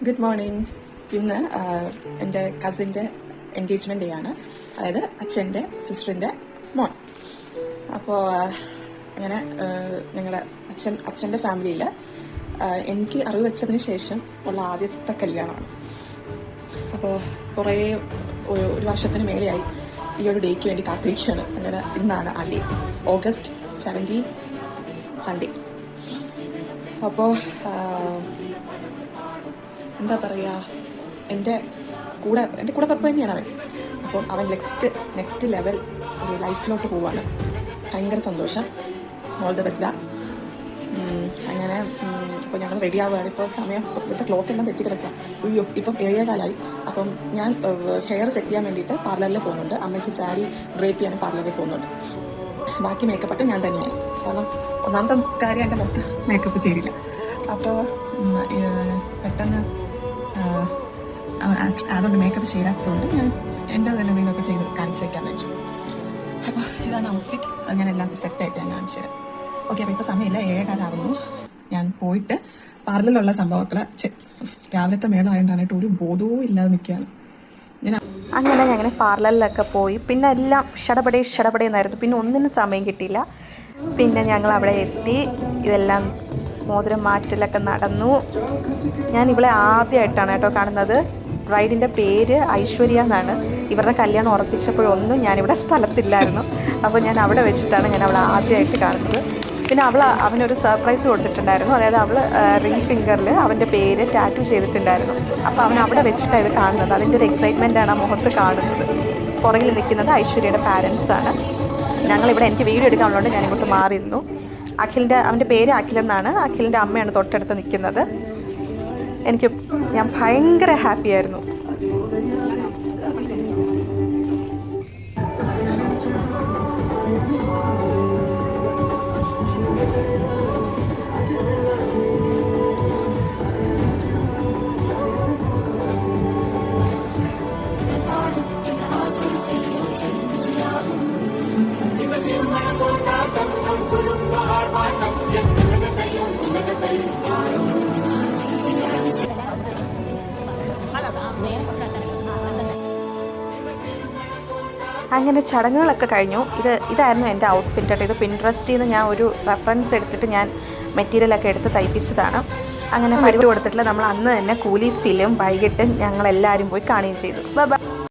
Good morning. ഇന്ന് എൻ്റെ കസിൻ്റെ engagement day ആണ്, അതായത് അച്ഛൻ്റെ സിസ്റ്ററിൻ്റെ മോൻ. അപ്പോൾ അങ്ങനെ ഞങ്ങളുടെ അച്ഛൻ്റെ ഫാമിലിയിൽ എനിക്ക് അറിവ് വെച്ചതിന് ശേഷം ഉള്ള ആദ്യത്തെ കല്യാണമാണ്. അപ്പോൾ കുറേ ഒരു വർഷത്തിന് മേലെയായി ഈ ഒരു ഡേക്ക് വേണ്ടി കാത്തിരിക്കുകയാണ്. അങ്ങനെ ഇന്നാണ് ആ ഡേ, August 17 സൺഡേ. അപ്പോൾ എന്താ പറയുക, എൻ്റെ കൂടെ പപ്പ തന്നെയാണ് അവൻ. അപ്പം അവൻ നെക്സ്റ്റ് ലെവൽ ഒരു ലൈഫിലോട്ട് പോവാണ്. ഭയങ്കര സന്തോഷം. All the best. അങ്ങനെ ഇപ്പോൾ ഞങ്ങൾ റെഡി ആവുകയാണ്. ഇപ്പോൾ സമയം ഇവിടുത്തെ ക്ലോക്ക് എല്ലാം തെറ്റിക്കിടക്കുക. അയ്യോ, ഇപ്പം 7:15. അപ്പം ഞാൻ ഹെയർ സെറ്റ് ചെയ്യാൻ വേണ്ടിയിട്ട് പാർലറിൽ പോകുന്നുണ്ട്. അമ്മയ്ക്ക് സാരി ഡ്രേപ്പ് ചെയ്യാനും പാർലറിൽ പോകുന്നുണ്ട്. ബാക്കി മേക്കപ്പ് ഞാൻ തന്നെയാണ്. കാരണം ഒന്നാമത്തെ കാര്യം എൻ്റെ മുഖത്ത് മേക്കപ്പ് ചെയ്തില്ല. അപ്പോൾ പെട്ടെന്ന് അതുകൊണ്ട് മേക്കപ്പ് ചെയ്താത്തതുകൊണ്ട് ഞാൻ എൻ്റെ തന്നെ എന്തെങ്കിലുമൊക്കെ ചെയ്ത് കാണിച്ച് വയ്ക്കാമെന്ന് വെച്ചു. അപ്പോൾ ഇതാണ് ഔട്ട്ഫിറ്റ്. അത് ഞാൻ എല്ലാം സെറ്റായിട്ട് ഞാൻ കാണിച്ചു തരാം. ഓക്കെ. അപ്പോൾ ഇപ്പോൾ സമയമില്ല, 7:15 ഞാൻ പോയിട്ട് പാർലറിലുള്ള സംഭവങ്ങൾ രാവിലത്തെ മേളമായതുകൊണ്ടായിട്ട് ഒരു ബോധവും ഇല്ലാതെ നിൽക്കുകയാണ് ഞാൻ. അങ്ങനെ പാർലറിലൊക്കെ പോയി, പിന്നെ എല്ലാം ഷടപടേന്നായിരുന്നു. പിന്നെ ഒന്നിനും സമയം കിട്ടിയില്ല. പിന്നെ ഞങ്ങൾ അവിടെ എത്തി, ഇതെല്ലാം മോതിരം മാറ്റലൊക്കെ നടന്നു. ഞാൻ ഇവളെ ആദ്യമായിട്ടാണ് കേട്ടോ കാണുന്നത്. ബ്രൈഡിൻ്റെ പേര് ഐശ്വര്യ എന്നാണ്. ഇവരുടെ കല്യാണം ഉറപ്പിച്ചപ്പോഴൊന്നും ഞാനിവിടെ സ്ഥലത്തില്ലായിരുന്നു. അപ്പോൾ ഞാൻ അവിടെ വെച്ചിട്ടാണ് ഞാൻ അവളെ ആദ്യമായിട്ട് കാണുന്നത്. പിന്നെ അവനൊരു സർപ്രൈസ് കൊടുത്തിട്ടുണ്ടായിരുന്നു. അതായത് അവൾ റിംഗ് ഫിംഗറിൽ അവൻ്റെ പേര് ടാറ്റു ചെയ്തിട്ടുണ്ടായിരുന്നു. അപ്പോൾ അവൻ അവിടെ വെച്ചിട്ടാണ് ഇത് കാണുന്നത്. അതിൻ്റെ ഒരു എക്സൈറ്റ്മെൻറ്റാണ് ആ മുഖത്ത് കാണുന്നത്. പുറകിൽ നിൽക്കുന്നത് ഐശ്വര്യയുടെ പാരൻസാണ്. ഞങ്ങളിവിടെ എനിക്ക് വീഡിയോ എടുക്കാനുള്ളതുകൊണ്ട് ഞാനിങ്ങോട്ട് മാറിയിരുന്നു. അവൻ്റെ പേര് അഖിലെന്നാണ്. അഖിലിൻ്റെ അമ്മയാണ് തൊട്ടടുത്ത് നിൽക്കുന്നത്. ഞാൻ ഭയങ്കര ഹാപ്പിയായിരുന്നു. അങ്ങനെ ചടങ്ങുകളൊക്കെ കഴിഞ്ഞു. ഇതായിരുന്നു എൻ്റെ ഔട്ട്ഫിറ്റ് കേട്ടോ. ഇത് പിൻട്രസ്റ്റിൽ നിന്ന് ഞാൻ ഒരു റെഫറൻസ് എടുത്തിട്ട് ഞാൻ മെറ്റീരിയലൊക്കെ എടുത്ത് തയ്പ്പിച്ചതാണ്. അങ്ങനെ പരിപാടി കൊടുത്തിട്ടുള്ള നമ്മൾ അന്ന് തന്നെ കൂലി ഫിലിം വൈകിട്ട് ഞങ്ങളെല്ലാവരും പോയി കാണുകയും ചെയ്തു. ബൈ.